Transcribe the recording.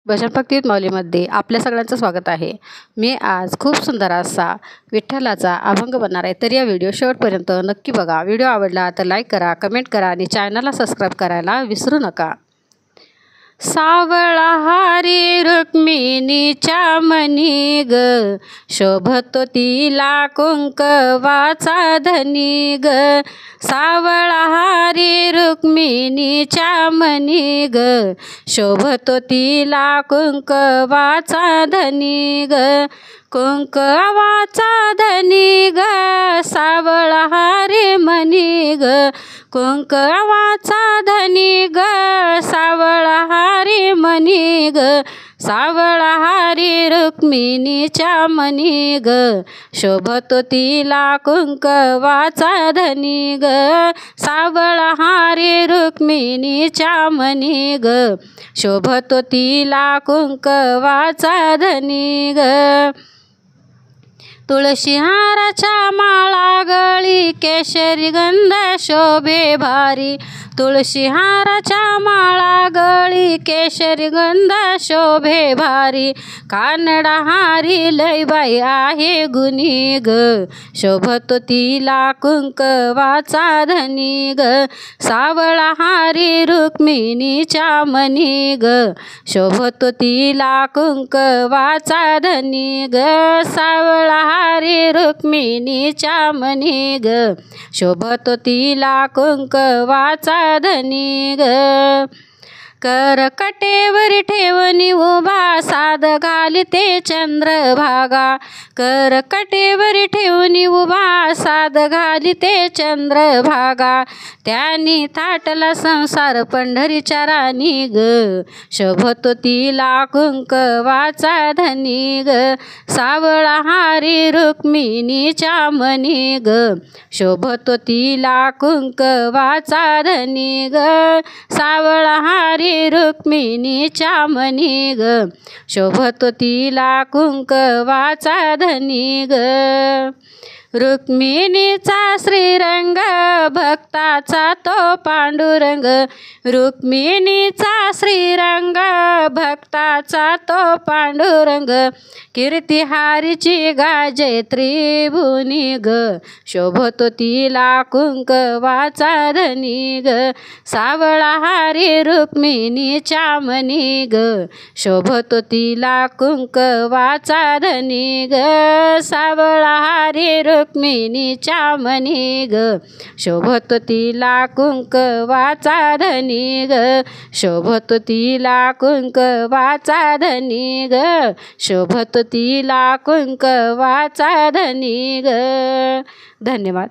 भजन भक्ती माऊलीमध्ये आपल्या सगळ्यांचं स्वागत आहे। मी आज खूप सुंदर असा विठ्ठलाचा अभंग बनणार आहे, तर या व्हिडिओ शेवटपर्यंत नक्की बघा। व्हिडिओ आवडला तर लाईक करा, कमेंट करा आणि चॅनलला सबस्क्राईब करायला विसरू नका। सावळा हारी रुक्मिणीच्या मनी ग, शोभतो तिला कुंकवाचा धनी ग। सावळा हारी रुक्मिणीच्या मनी ग, शोभतो तिला कुंकवाचा धनी ग। कुंकवाचा धनी ग, सावळा हारी मनी ग, कुंकवाचा धनी ग, सावळा हारी मनी ग। सावळा हारी रुक्मिणीच्या मनी ग, शोभतो तिला कुंकवाचा धनी ग। सावळा हारी रुक्मिणीच्या मनी ग, शोभतो तिला कुंकवाचा धनी ग। तुळशी हाराच्या माळा गळी, केशरी गंध शोभे भारी। तुळशी हाराच्या माळा गळी, केशरी गंध शोभे भारी। कानडा हारी लय बाई आहे गुणी ग, शोभतो तिला कुंकवाचा धनी ग। सावळा हारी रुक्मिणीच्या मनी ग, शोभतो तिला कुंकवाचा धनी ग। सावळा हारी रुक्मिणीच्या मनी ग, शोभतो तिला कुंकवाचा धनी ग। करकटेवर ठेवणी उभा, साद घालिते चंद्रभागा। करकटेवर ठेवणी उभा, साद घालिते चंद्रभागा। त्यांनी थाटला संसार पंढरीच्या राणी ग, शोभतो तिला कुंकवाचा धनी ग। सावळा हारी रुक्मिणीच्या मनी ग, शोभतो तिला कुंकवाचा धनी ग। सावळा हारी रुक्मिणीच्या मनी ग, शोभतो तिला कुंकवाचा धनी ग। रुक्मिणीचा श्रीरंग, भक्ताचा तो पांडुरंग। रुक्मिणीचा श्रीरंग, भक्ताचा तो पांडुरंग। कीर्ती हारीची गाजे त्रिभुवनी ग, शोभतो तिला कुंकवाचा धनी ग। सावळा हारी रुक्मिणीच्या मनी ग, शोभतो तिला कुंकवाचा धनी ग। सावळा हारी रुक्मिणीच्या मनी ग, शोभतो तिला कुंकवाचा धनी ग। शोभतो तिला कुंकवाचा धनी ग, शोभतो तिला कुंकवाचा धनी ग। धन्यवाद।